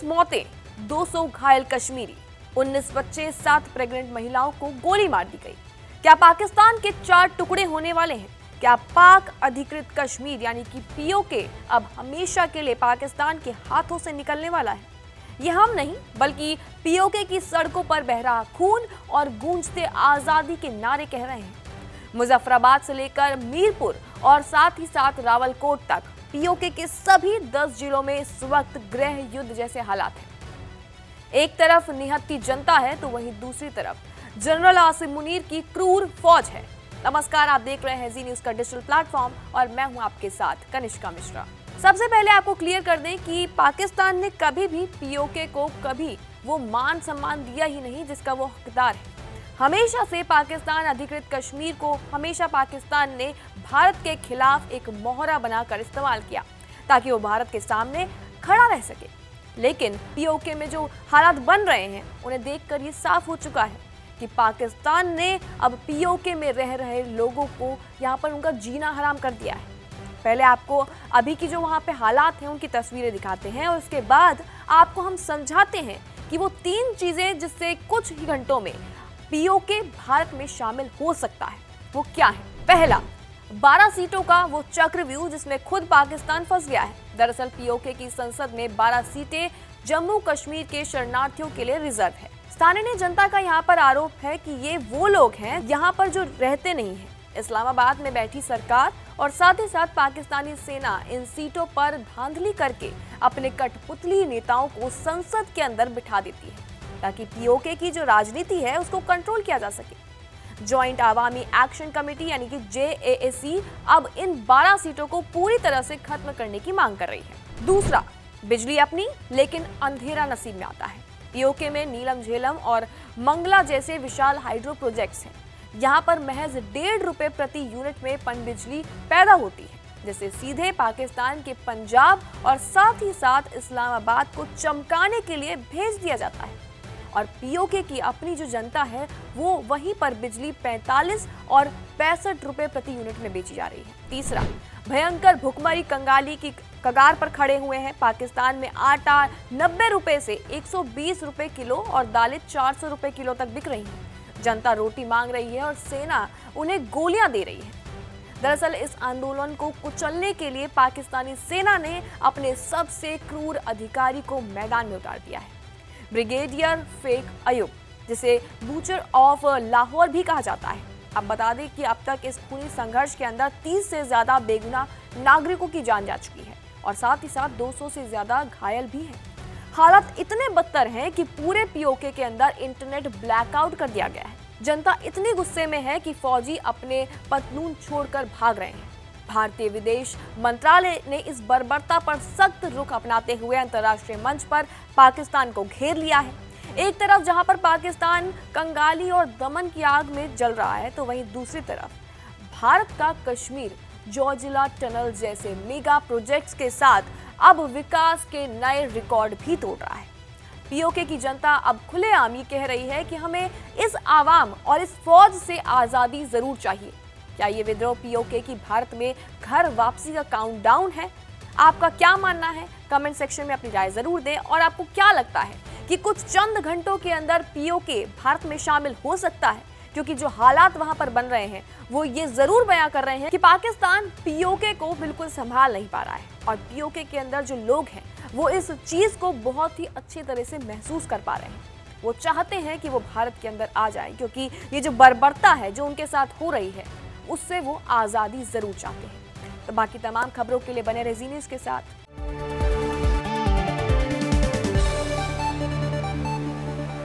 25 मौतें, 200 घायल कश्मीरी, 19 बच्चे, 7 प्रेग्नेंट महिलाओं को गोली मार दी गई। क्या पाकिस्तान के 4 टुकड़े होने वाले हैं? क्या पाक अधिकृत कश्मीर यानी कि पीओके अब हमेशा के लिए पाकिस्तान के हाथों से निकलने वाला है? ये हम नहीं बल्कि पीओके की सड़कों पर बह रहा खून और गूंजते आजादी के नारे कह रहे हैं। मुजफ्फराबाद से लेकर मीरपुर और साथ ही साथ रावलकोट तक पीओके के सभी 10 जिलों में इस वक्त गृह युद्ध जैसे हालात हैं। एक तरफ निहत्ती जनता है तो वहीं दूसरी तरफ जनरल आसिम मुनीर की क्रूर फौज है। नमस्कार, आप देख रहे हैं जी न्यूज का डिजिटल प्लेटफॉर्म और मैं हूं आपके साथ कनिष्का मिश्रा। सबसे पहले आपको क्लियर कर दें कि पाकिस्तान ने कभी भी पीओके को कभी वो मान सम्मान दिया ही नहीं जिसका वो हकदार है। हमेशा से पाकिस्तान अधिकृत कश्मीर को हमेशा पाकिस्तान ने भारत के खिलाफ एक मोहरा बनाकर इस्तेमाल किया ताकि वो भारत के सामने खड़ा रह सके। लेकिन पीओके में जो हालात बन रहे हैं उन्हें देखकर ये साफ हो चुका है कि पाकिस्तान ने अब पीओके में रह रहे लोगों को यहाँ पर उनका जीना हराम कर दिया है। पहले आपको अभी की जो वहाँ पे हालात हैं उनकी तस्वीरें दिखाते हैं और उसके बाद आपको हम समझाते हैं कि वो 3 चीजें जिससे कुछ ही घंटों में पीओके भारत में शामिल हो सकता है वो क्या है। पहला, 12 सीटों का वो चक्रव्यूह जिसमें खुद पाकिस्तान फंस गया है। दरअसल पीओके की संसद में 12 सीटें जम्मू कश्मीर के शरणार्थियों के लिए रिजर्व है। स्थानीय जनता का यहाँ पर आरोप है कि ये वो लोग हैं यहाँ पर जो रहते नहीं हैं। इस्लामाबाद में बैठी सरकार और साथ ही साथ पाकिस्तानी सेना इन सीटों पर धांधली करके अपने कठपुतली नेताओं को संसद के अंदर बिठा देती है ताकि पीओके की जो राजनीति है उसको कंट्रोल किया जा सके। जॉइंट आवामी एक्शन कमेटी यानी कि JAAC अब इन 12 सीटों को पूरी तरह से खत्म करने की मांग कर रही है। दूसरा, बिजली अपनी लेकिन अंधेरा नसीब में आता है। पीओके में नीलम झेलम और मंगला जैसे विशाल हाइड्रो प्रोजेक्ट्स हैं। यहाँ पर महज 1.5 रुपए प्रति यूनिट में पनबिजली पैदा होती है जिसे सीधे पाकिस्तान के पंजाब और साथ ही साथ इस्लामाबाद को चमकाने के लिए भेज दिया जाता है। और पीओके की अपनी जो जनता है वो वहीं पर बिजली 45 और 65 रुपए प्रति यूनिट में बेची जा रही है। तीसरा, भयंकर भुखमरी कंगाली की कगार पर खड़े हुए हैं। पाकिस्तान में आटा 90 रुपए से 120 रुपए किलो और दालें 400 रुपए किलो तक बिक रही हैं। जनता रोटी मांग रही है और सेना उन्हें गोलियां दे रही है। दरअसल इस आंदोलन को कुचलने के लिए पाकिस्तानी सेना ने अपने सबसे क्रूर अधिकारी को मैदान में उतार दिया है। ब्रिगेडियर फेक अयूब, जिसे बूचर ऑफ लाहौर भी कहा जाता है। अब बता दें कि अब तक इस खूनी संघर्ष के अंदर 30 से ज्यादा बेगुनाह नागरिकों की जान जा चुकी है और साथ ही साथ 200 से ज्यादा घायल भी हैं। हालात इतने बदतर हैं कि पूरे पीओके के अंदर इंटरनेट ब्लैकआउट कर दिया गया है। जनता इतनी गुस्से में है कि फौजी अपने पतलून छोड़कर भाग रहे हैं। भारतीय विदेश मंत्रालय ने इस बर्बरता पर सख्त रुख अपनाते हुए अंतर्राष्ट्रीय मंच पर पाकिस्तान को घेर लिया है। एक तरफ जहां पर पाकिस्तान कंगाली और दमन की आग में जल रहा है तो वहीं दूसरी तरफ भारत का कश्मीर जोजिला टनल जैसे मेगा प्रोजेक्ट्स के साथ अब विकास के नए रिकॉर्ड भी तोड़ रहा है। पीओके की जनता अब खुलेआम ये कह रही है कि हमें इस आवाम और इस फौज से आजादी जरूर चाहिए। क्या ये विद्रोह पीओके की भारत में घर वापसी का काउंटडाउन है? आपका क्या मानना है? कमेंट सेक्शन में अपनी राय जरूर दें। और आपको क्या लगता है कि कुछ चंद घंटों के अंदर पीओके भारत में शामिल हो सकता है? क्योंकि जो हालात वहां पर बन रहे हैं वो ये जरूर बयां कर रहे हैं कि पाकिस्तान पीओके को बिल्कुल संभाल नहीं पा रहा है और पीओके के अंदर जो लोग हैं वो इस चीज को बहुत ही अच्छी तरह से महसूस कर पा रहे हैं। वो चाहते हैं कि वो भारत के अंदर आ जाए क्योंकि ये जो बर्बरता है जो उनके साथ हो रही है उससे वो आजादी जरूर चाहते हैं। तो बाकी तमाम खबरों के लिए बने रहिए जी न्यूज़ के साथ।